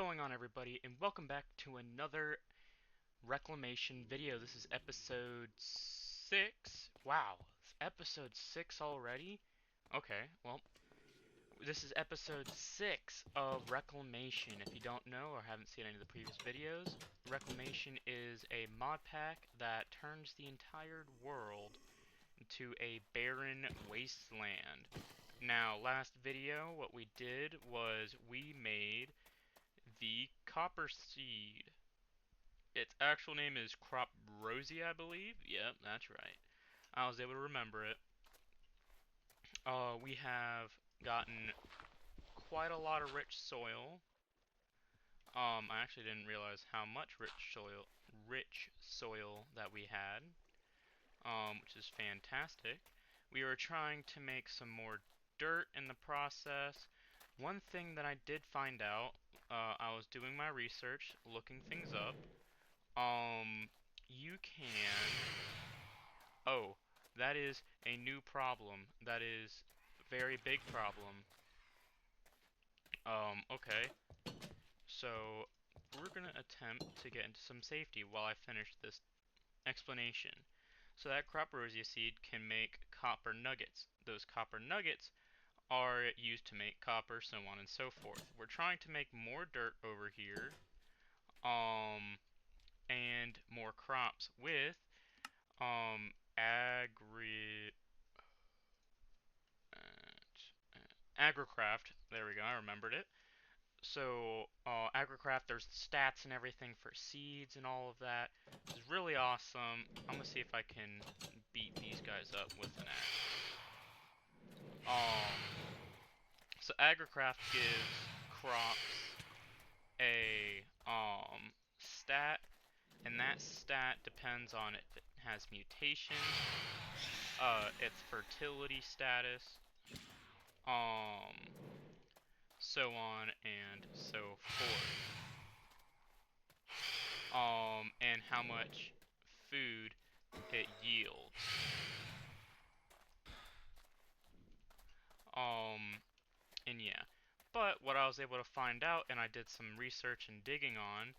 going on, everybody, and welcome back to another Reclamation video. This is episode 6. Wow, it's episode 6 already? Okay, well, this is episode 6 of Reclamation. If you don't know or haven't seen any of the previous videos, Reclamation is a mod pack that turns the entire world into a barren wasteland. Now, last video, what we did was we made the copper seed. Its actual name is Crop Rosie, I believe. Yep, that's right. I was able to remember it. We have gotten quite a lot of rich soil. I actually didn't realize how much rich soil that we had, which is fantastic. We were trying to make some more dirt in the process. One thing that I did find out, I was doing my research, looking things up. You can... Oh, that is a new problem. That is a very big problem. Okay. So, we're gonna attempt to get into some safety while I finish this explanation. So that crop rosia seed can make copper nuggets. Those copper nuggets are used to make copper, so on and so forth. We're trying to make more dirt over here, and more crops with, agricraft. There we go, I remembered it. So, agricraft, there's stats and everything for seeds and all of that. This is really awesome. I'm gonna see if I can beat these guys up with an axe. So agricraft gives crops a, stat, and that stat depends on if it has mutations, its fertility status, so on and so forth. And how much food it yields. And yeah. But what I was able to find out, and I did some research and digging on,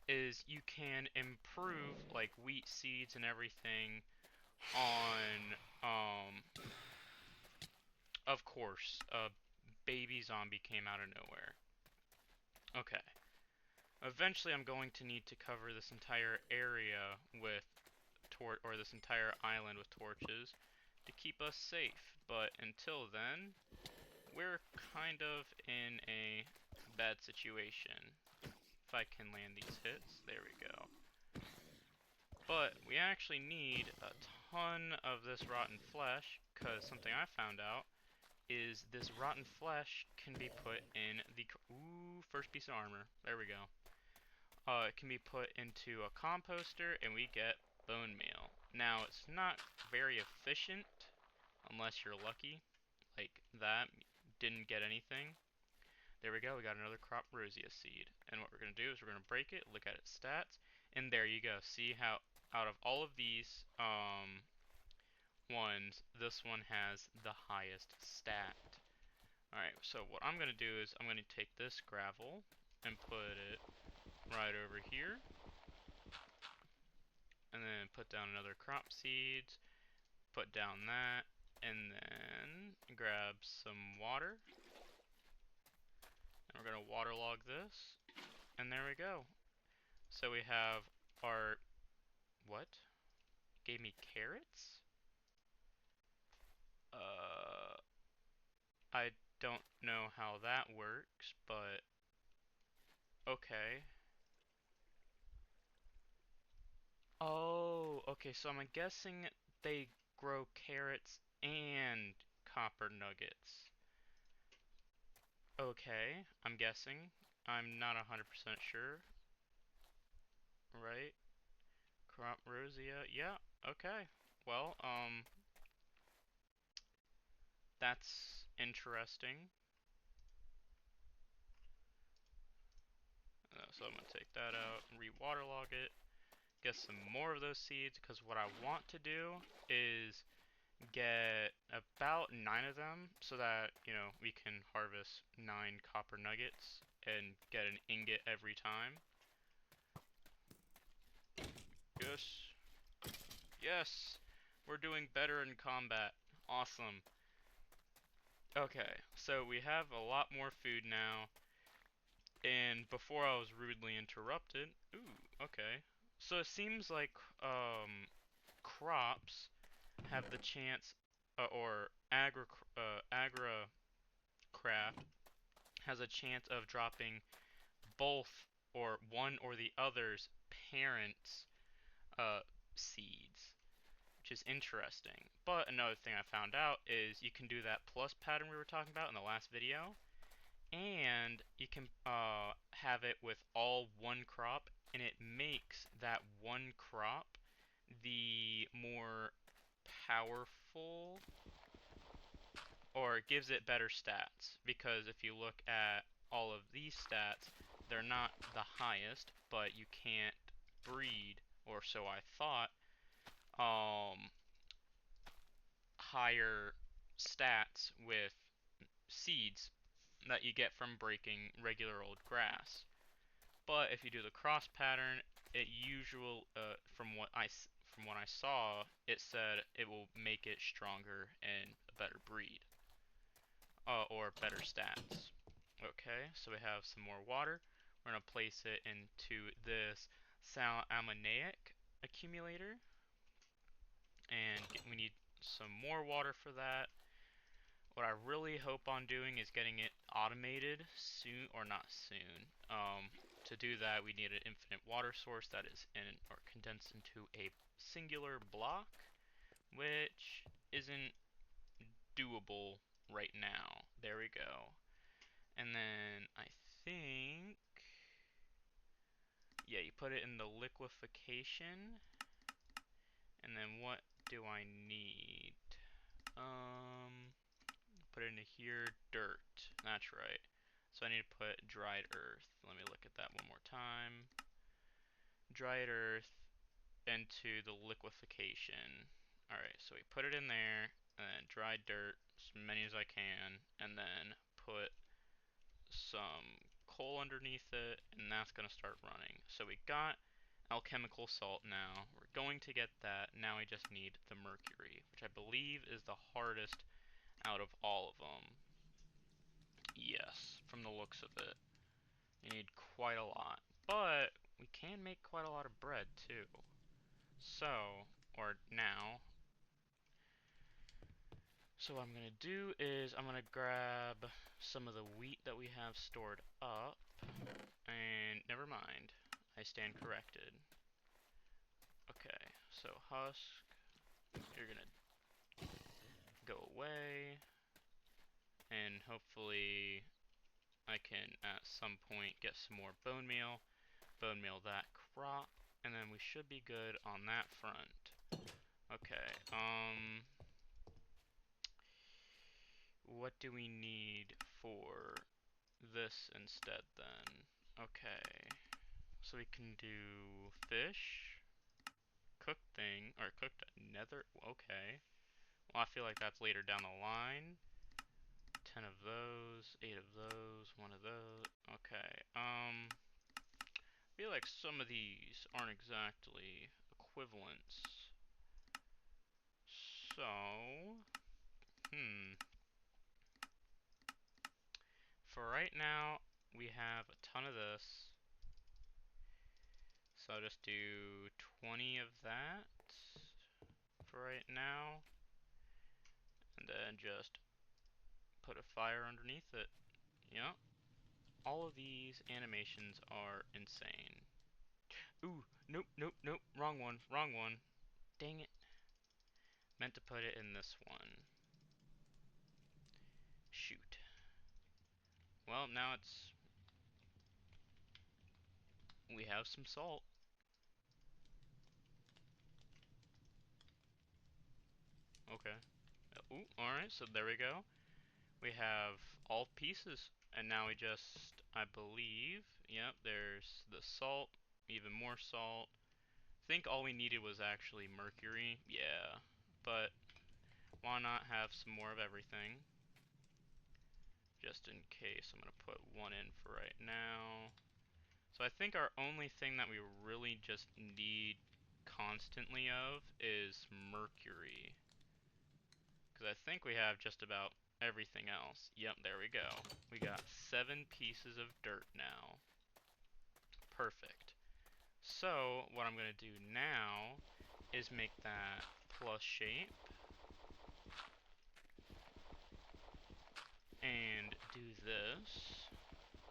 is you can improve, like, wheat seeds and everything on, of course, a baby zombie came out of nowhere. Okay. Eventually I'm going to need to cover this entire area with or this entire island with torches to keep us safe. But until then, we're kind of in a bad situation. If I can land these hits, there we go. But we actually need a ton of this rotten flesh, because something I found out is this rotten flesh can be put in the... Ooh, first piece of armor. There we go. It can be put into a composter, and we get bone meal. Now, it's not very efficient, unless you're lucky. Like that, didn't get anything. There we go, we got another crop rosia seed. And what we're going to do is we're going to break it, look at its stats, and there you go. See how out of all of these ones, this one has the highest stat. Alright, so what I'm going to do is I'm going to take this gravel and put it right over here. And then put down another crop seeds, put down that, and then grab some water. And we're going to waterlog this, and there we go. So we have our, what? Gave me carrots? I don't know how that works, but okay. Oh, okay, so I'm guessing they grow carrots and copper nuggets. Okay, I'm guessing. I'm not 100% sure. Right? Crop rosia. Yeah, okay. Well, that's interesting. So I'm gonna take that out, re-waterlog it, get some more of those seeds, because what I want to do is get about 9 of them so that, we can harvest 9 copper nuggets and get an ingot every time. Yes. Yes! We're doing better in combat. Awesome. Okay, so we have a lot more food now. And before I was rudely interrupted. Ooh, okay. So it seems like crops have the chance, or agra craft has a chance of dropping both or one or the other's parents' uh, seeds, which is interesting. But another thing I found out is you can do that plus pattern we were talking about in the last video, and you can have it with all one crop, and it makes that one crop the more powerful, or it gives it better stats, because if you look at all of these stats, they're not the highest, but you can't breed, or so I thought, um, higher stats with seeds that you get from breaking regular old grass. But if you do the cross pattern, it usually, from what I saw, it said it will make it stronger and a better breed, or better stats. Okay, so we have some more water. We're gonna place it into this ammoniac accumulator, and we need some more water for that. What I really hope on doing is getting it automated soon, or not soon. To do that, we need an infinite water source that is or condensed into a singular block, which isn't doable right now. There we go. And then I think, yeah, you put it in the liquefaction. And then what do I need? Put it into here, dirt. That's right. So I need to put dried earth. Let me look at that one more time. Dried earth into the liquefaction. Alright, so we put it in there, and then dried dirt, as many as I can, and then put some coal underneath it, and that's going to start running. So we got alchemical salt now. We're going to get that. Now we just need the mercury, which I believe is the hardest out of all of them. Yes, from the looks of it. You need quite a lot. But we can make quite a lot of bread too. So, or now. So what I'm going to do is I'm going to grab some of the wheat that we have stored up. And never mind. I stand corrected. Okay, so husk. You're going to go away. And hopefully I can at some point get some more bone meal that crop, and then we should be good on that front. Okay, what do we need for this instead then? Okay, so we can do fish, cooked thing, or cooked nether, okay. Well, I feel like that's later down the line. 10 of those, 8 of those, 1 of those, okay, I feel like some of these aren't exactly equivalents. So, for right now, we have a ton of this. So I'll just do 20 of that for right now. And then just put a fire underneath it. Yep. All of these animations are insane. Ooh, nope, nope, nope. Wrong one, wrong one. Dang it. Meant to put it in this one. Shoot. Well, now it's... we have some salt. Okay. Ooh, alright, so there we go. We have all pieces, and now we just, I believe, yep, there's the salt, even more salt. I think all we needed was actually mercury, yeah, but Why not have some more of everything? Just in case, I'm going to put one in for right now. So I think our only thing that we really just need constantly of is mercury. Because I think we have just about everything else. Yep, there we go. We got 7 pieces of dirt now. Perfect. So, what I'm going to do now is make that plus shape. And do this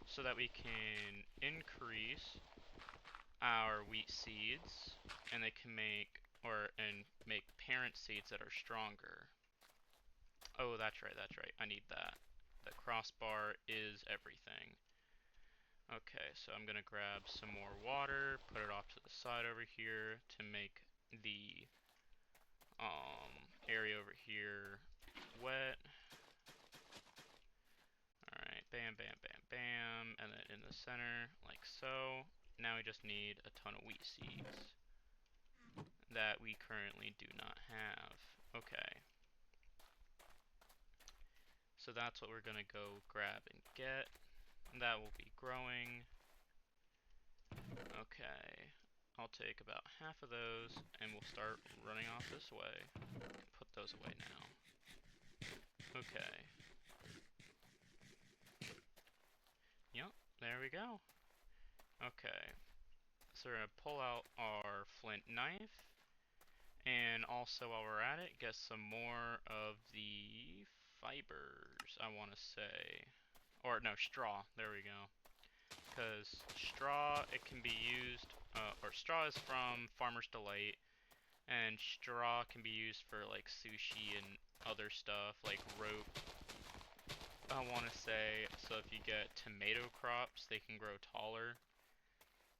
so that we can increase our wheat seeds and they can make make parent seeds that are stronger. Oh, that's right, that's right. I need that. The crossbar is everything. Okay, so I'm gonna grab some more water, put it off to the side over here to make the area over here wet. Alright, bam, bam, bam, bam, and then in the center, like so. Now we just need a ton of wheat seeds that we currently do not have. Okay. So that's what we're gonna go grab and get. That will be growing. Okay. I'll take about half of those and we'll start running off this way. Put those away now. Okay. Yep, there we go. Okay. So we're gonna pull out our flint knife. And also while we're at it, get some more of the fibers, I want to say. Or no, straw. There we go. Because straw, it can be used, or straw is from Farmer's Delight, and straw can be used for like sushi and other stuff, like rope. I want to say, so if you get tomato crops, they can grow taller.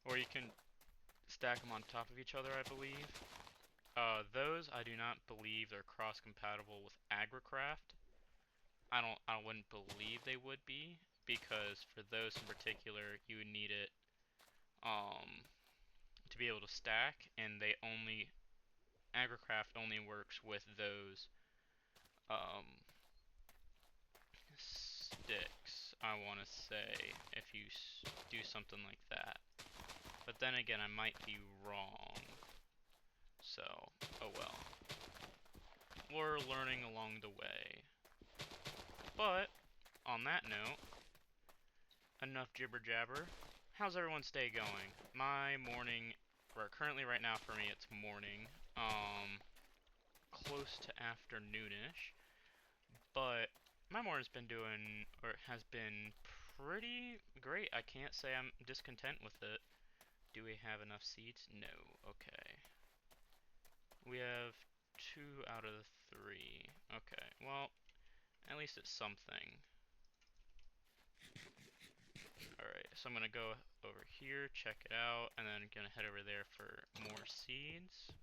Or you can stack them on top of each other, I believe. Those I do not believe they're cross-compatible with AgriCraft. I wouldn't believe they would be, because for those in particular, you would need it, to be able to stack, and AgriCraft only works with those, sticks, I want to say, if you do something like that. But then again, I might be wrong. So, oh well. We're learning along the way. But, on that note, enough jibber jabber. How's everyone's day going? My morning, or currently right now for me it's morning, close to afternoonish, but my morning's been doing, or has been pretty great. I can't say I'm discontent with it. Do we have enough seeds? No. Okay. We have 2 out of the 3. Okay, well, at least it's something. Alright, so I'm gonna go over here, check it out, and then I'm gonna head over there for more seeds.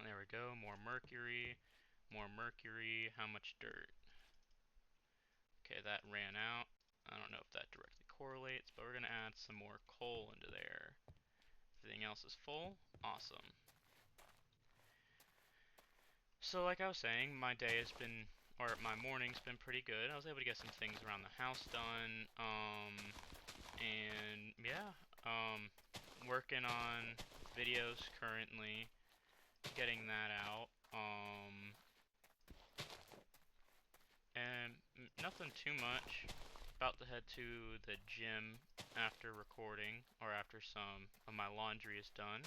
There we go, more mercury, how much dirt? Okay, that ran out. I don't know if that directly correlates, but we're gonna add some more coal into there. Everything else is full. Awesome. So like I was saying, my day has been, or my morning's been pretty good. I was able to get some things around the house done, and yeah, working on videos currently, getting that out, and nothing too much. About to head to the gym after recording, or after some of my laundry is done,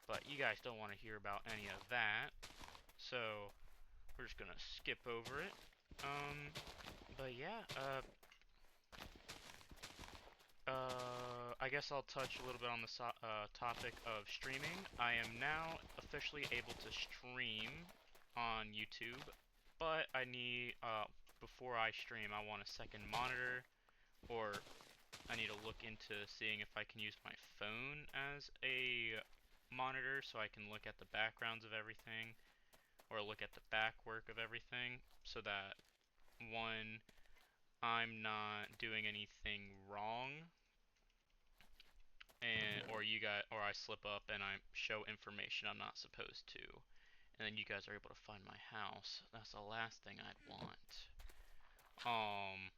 but you guys don't want to hear about any of that, so we're just gonna skip over it. But yeah, I guess I'll touch a little bit on the topic of streaming. I am now officially able to stream on YouTube, but I need, before I stream, I want a second monitor, or I need to look into seeing if I can use my phone as a monitor so I can look at the backgrounds of everything, or look at the back work of everything, so that, one, I'm not doing anything wrong, and or I slip up and I show information I'm not supposed to, And then you guys are able to find my house. That's the last thing I'd want. Um,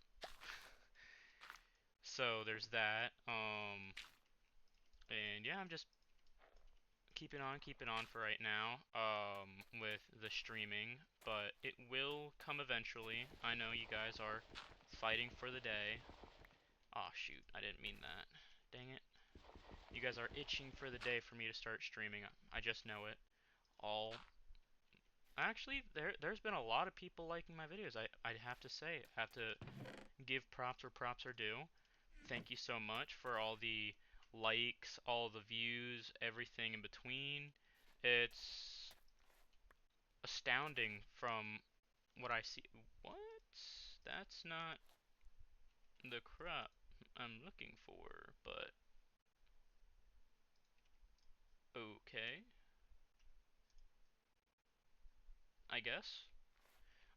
so there's that. And yeah, I'm just keeping on for right now, with the streaming, but it will come eventually. I know you guys are fighting for the day. Aw, shoot, I didn't mean that. Dang it. You guys are itching for the day for me to start streaming. I just know it. All Actually, there's been a lot of people liking my videos. I'd have to say, I have to give props where props are due. Thank you so much for all the likes, all the views, everything in between. It's astounding from what I see. What? That's not the crop I'm looking for, but okay. I guess.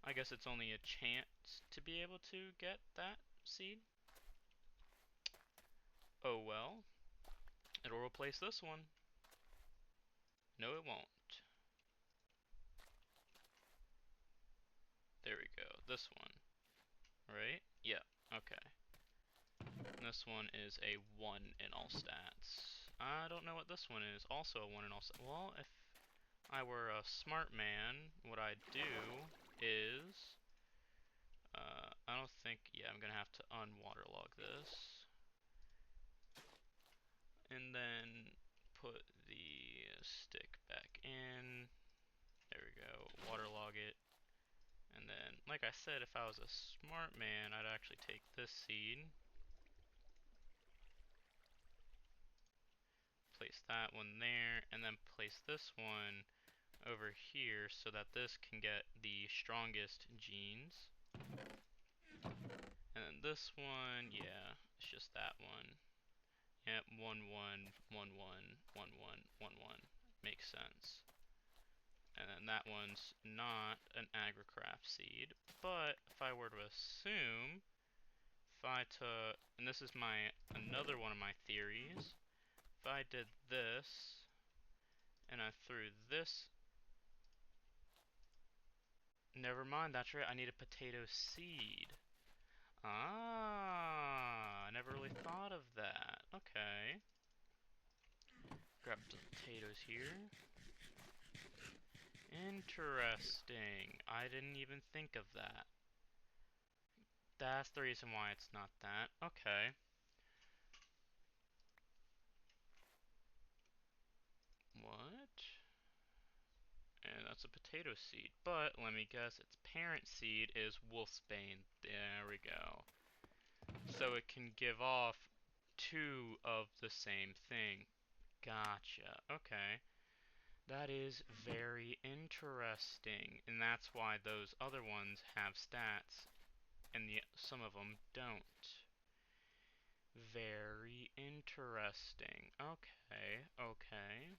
I guess it's only a chance to be able to get that seed. Oh well. It'll replace this one. No, it won't. There we go. This one. Right? Yeah. Okay. This one is a 1 in all stats. I don't know what this one is. Also a 1 in all stats. Well, if I were a smart man, what I'd do is... I don't think... Yeah, I'm gonna have to unwaterlog this. And then put the stick back in. There we go. Waterlog it. And then, like I said, if I was a smart man, I'd actually take this seed. Place that one there, and then place this one over here so that this can get the strongest genes. And then this one, yeah, it's just that one. Yep, 1 1 1 1 1 1 1 1. Makes sense. And then that one's not an agricraft seed, but if I were to assume, if I took, and this is another one of my theories, if I did this, and I threw this, never mind, that's right, I need a potato seed. Ah, I never really thought of that. Okay. Grab some potatoes here. Interesting. I didn't even think of that. That's the reason why it's not that. Okay. What? And that's a potato seed. But let me guess, its parent seed is wolfsbane. There we go. So it can give off 2 of the same thing. Gotcha. Okay. That is very interesting. And that's why those other ones have stats and some of them don't. Very interesting. Okay, okay.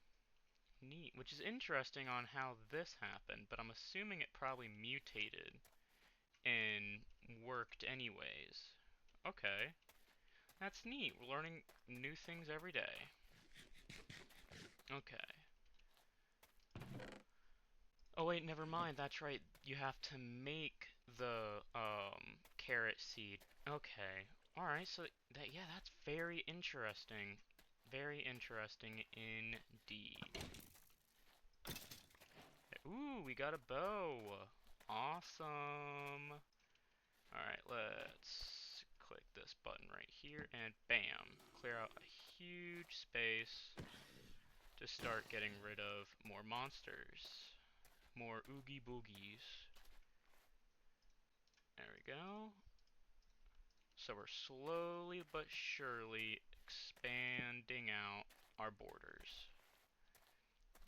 Neat. Which is interesting on how this happened, but I'm assuming it probably mutated and worked anyways. Okay. That's neat. We're learning new things every day. Okay. Oh wait, never mind. That's right. You have to make the carrot seed. Okay. All right. So yeah, that's very interesting. Very interesting indeed. Ooh, we got a bow. Awesome. All right, let's click this button right here and bam, clear out a huge space to start getting rid of more monsters. More oogie boogies. There we go. So we're slowly but surely expanding out our borders.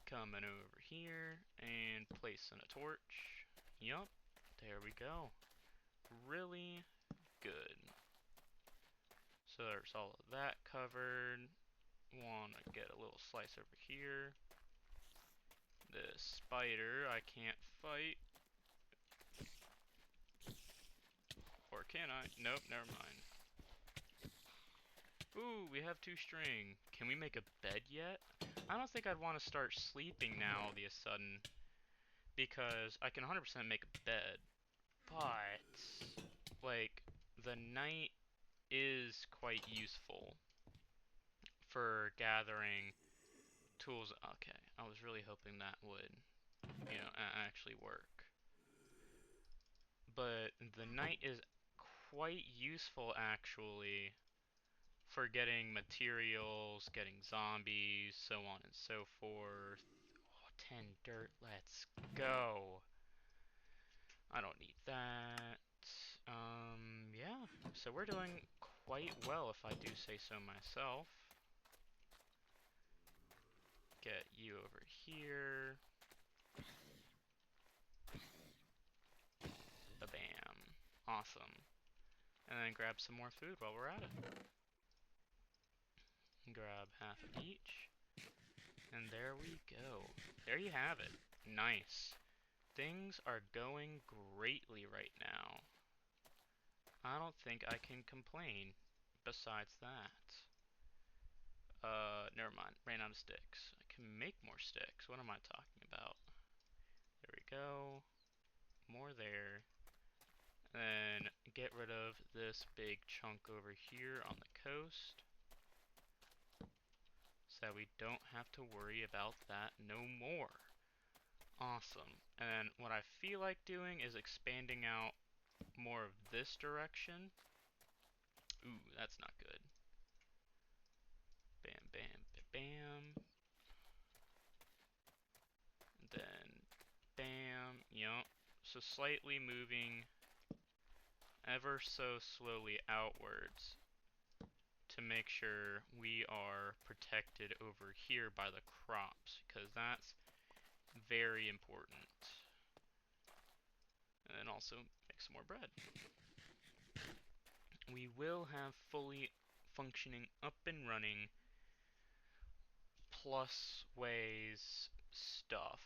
Coming over here and placing a torch. Yup, there we go. Really good. So there's all of that covered. Wanna get a little slice over here. This spider I can't fight. Or can I? Nope, never mind. Ooh, we have 2 string. Can we make a bed yet? I don't think I'd want to start sleeping now all of a sudden. because I can 100% make a bed, but like the night is quite useful for gathering tools. Okay, I was really hoping that would, actually work. But the night is quite useful actually for getting materials, getting zombies, so on and so forth. Oh, 10 dirt, let's go. I don't need that. Yeah, so we're doing quite well if I do say so myself. Get you over here. Ba-bam. Awesome. And then grab some more food while we're at it. Grab half of each. And there we go. There you have it. Nice. Things are going greatly right now. I don't think I can complain besides that. Never mind. Ran out of sticks. I can make more sticks. What am I talking about? There we go. More there. Then get rid of this big chunk over here on the coast, so that we don't have to worry about that no more. Awesome. And what I feel like doing is expanding out more of this direction. Ooh, that's not good. Bam, bam, bam. And then bam, yup. So slightly moving ever so slowly outwards to make sure we are protected over here by the crops, because that's very important. And then also make some more bread. We will have fully functioning up and running plus ways stuff.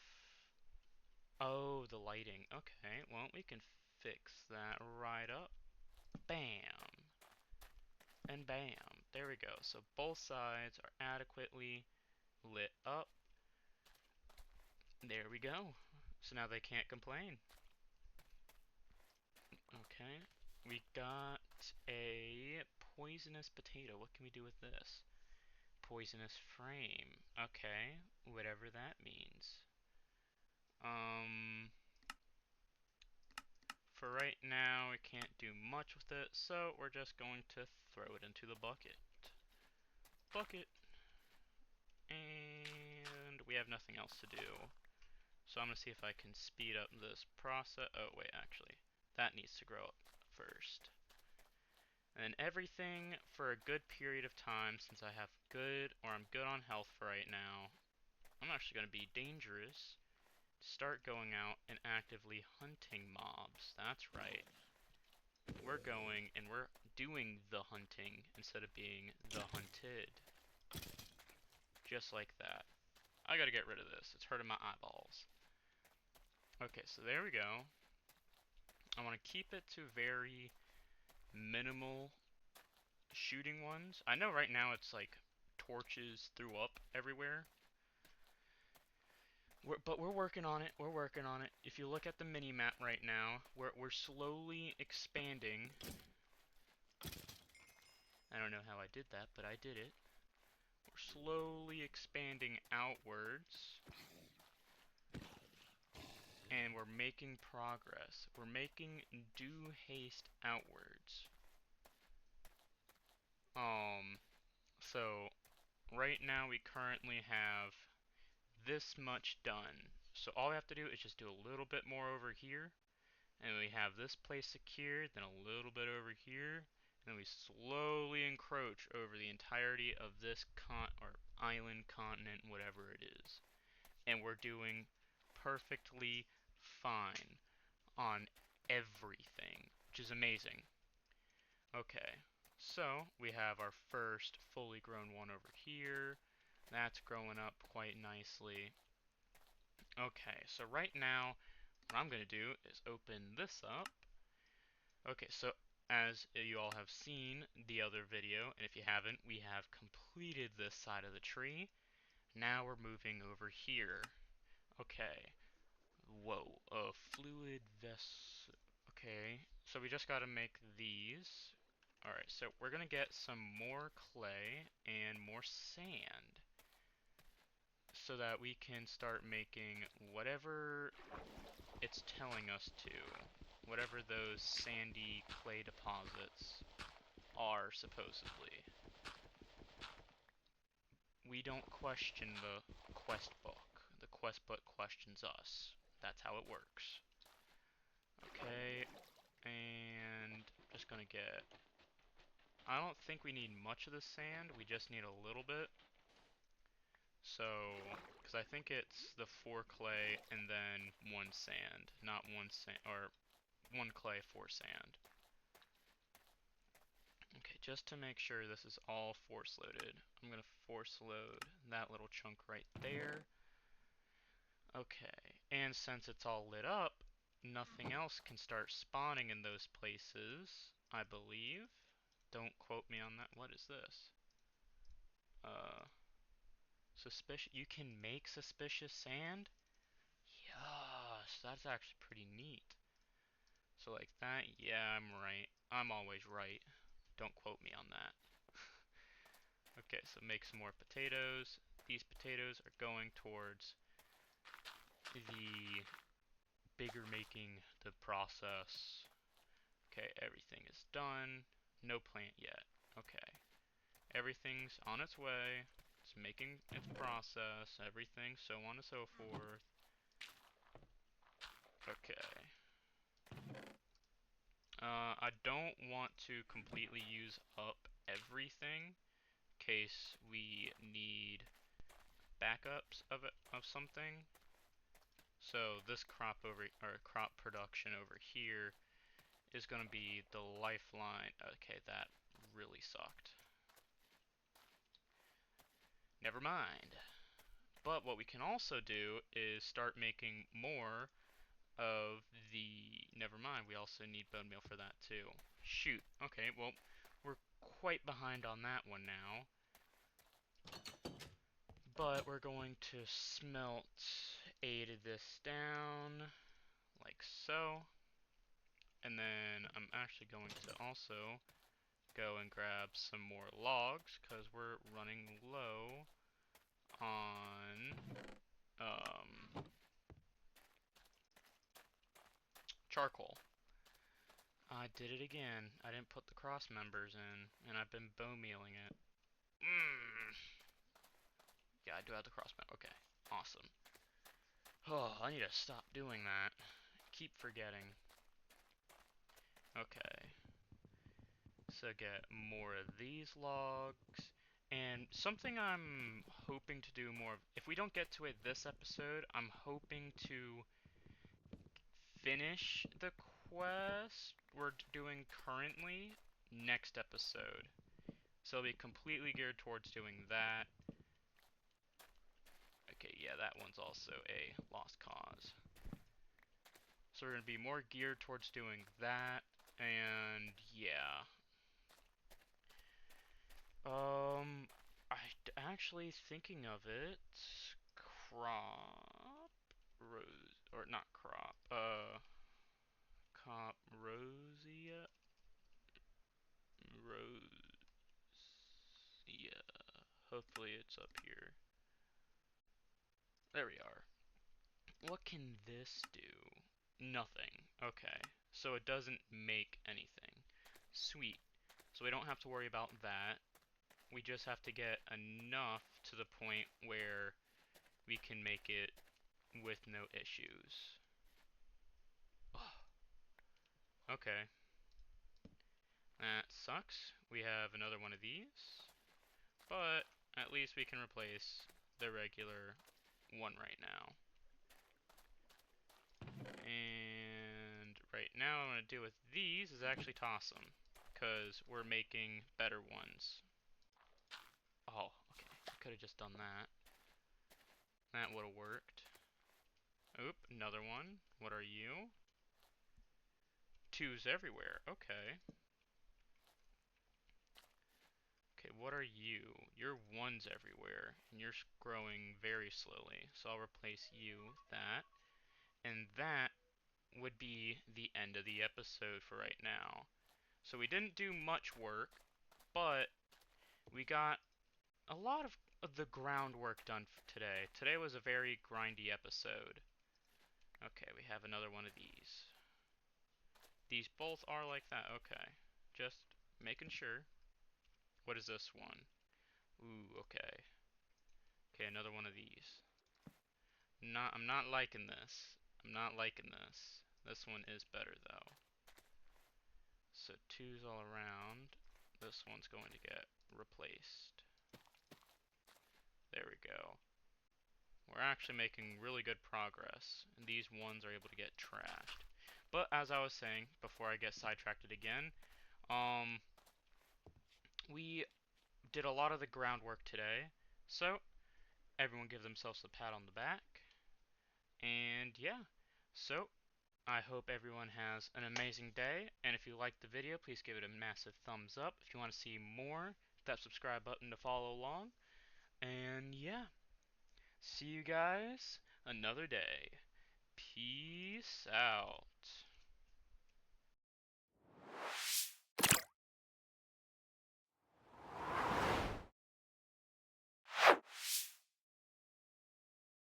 Oh, the lighting. Okay, well, we can fix that right up. Bam. And bam. There we go. So both sides are adequately lit up. There we go. So now they can't complain. Okay. We got a poisonous potato. What can we do with this? Poisonous frame. Okay. Whatever that means. For right now, we can't do much with it, so we're just going to throw it into the bucket. Bucket. And we have nothing else to do. So I'm going to see if I can speed up this process. Oh, wait, actually. That needs to grow up first. And everything for a good period of time, since I have good, or I'm good on health for right now, I'm actually going to be dangerous. Start going out and actively hunting mobs. That's right. We're going and we're doing the hunting instead of being the hunted. Just like that. I gotta get rid of this. It's hurting my eyeballs. Okay, so there we go. I want to keep it to very minimal shooting ones. I know right now it's like torches threw up everywhere. But we're working on it. We're working on it. If you look at the mini-map right now, we're slowly expanding. I don't know how I did that, but I did it. We're slowly expanding outwards. And we're making progress. We're making due haste outwards. So right now we currently have this much done. So all we have to do is just do a little bit more over here, and we have this place secured, then a little bit over here, and then we slowly encroach over the entirety of this island, continent, whatever it is. And we're doing perfectly fine on everything, which is amazing. Okay, so we have our first fully grown one over here. That's growing up quite nicely. Okay, so right now, what I'm going to do is open this up. Okay, so as you all have seen the other video, and if you haven't, we have completed this side of the tree. Now we're moving over here. Okay, Whoa, a fluid vessel. Okay, so we just gotta make these. Alright, so we're gonna get some more clay and more sand so that we can start making whatever it's telling us to. Whatever those sandy clay deposits are, supposedly. We don't question the quest book. The quest book questions us. That's how it works. Okay, and just gonna get... I don't think we need much of the sand, we just need a little bit. So, because I think it's the 4 clay and then 1 sand, not 1 sand, or 1 clay, 4 sand. Okay, just to make sure this is all force loaded, I'm gonna force load that little chunk right there. Okay, and since it's all lit up, nothing else can start spawning in those places, I believe. Don't quote me on that. What is this? Suspicious. You can make suspicious sand? Yes, that's actually pretty neat. So like that, yeah, I'm right. I'm always right. Don't quote me on that. Okay, so make some more potatoes. These potatoes are going towards the bigger making the process. Okay, everything is done. No plant yet. Okay. Everything's on its way. It's making its process. Everything, so on and so forth. Okay. I don't want to completely use up everything in case we need backups of it, of something. So this crop over, or crop production over here is going to be the lifeline. Okay, that really sucked. Never mind. But what we can also do is start making more of the... Never mind, we also need bone meal for that too. Shoot. Okay, well, we're quite behind on that one now. But we're going to smelt 8 of this down, like so. And then I'm actually going to also go and grab some more logs, because we're running low on charcoal. I did it again. I didn't put the cross members in, and I've been bone mealing it. Yeah, I do have the cross member. Okay, awesome. Oh, I need to stop doing that. Keep forgetting. Okay. So get more of these logs. And something I'm hoping to do more of, if we don't get to it this episode, I'm hoping to finish the quest we're doing currently next episode. So it'll be completely geared towards doing that. Okay, yeah, that one's also a lost cause. So we're going to be more geared towards doing that, and yeah. Actually thinking of it, crop, rose, or not crop, cop, rosia, rose, yeah, hopefully it's up here. There we are. What can this do? Nothing. Okay, so it doesn't make anything. Sweet. So we don't have to worry about that. We just have to get enough to the point where we can make it with no issues. Okay. That sucks. We have another one of these, but at least we can replace the regular one right now. And right now what I'm going to do with these is actually toss them, because we're making better ones. Oh, okay. I could have just done that. That would have worked. Oop, another one. What are you? Twos everywhere. Okay. Okay, what are you? You're ones everywhere, and you're growing very slowly. So I'll replace you with that. And that would be the end of the episode for right now. So we didn't do much work, but we got a lot of the groundwork done today. Today was a very grindy episode. Okay, we have another one of these. These both are like that. Okay. Just making sure. What is this one? Ooh, okay. Okay, another one of these. I'm not liking this. I'm not liking this. This one is better though. So twos all around. This one's going to get replaced. There we go. We're actually making really good progress, and these ones are able to get trashed. But as I was saying, before I get sidetracked again, um, we did a lot of the groundwork today, so everyone give themselves a pat on the back. And yeah, so I hope everyone has an amazing day, and if you liked the video, please give it a massive thumbs up. If you want to see more, hit that subscribe button to follow along. And yeah, see you guys another day. Peace out.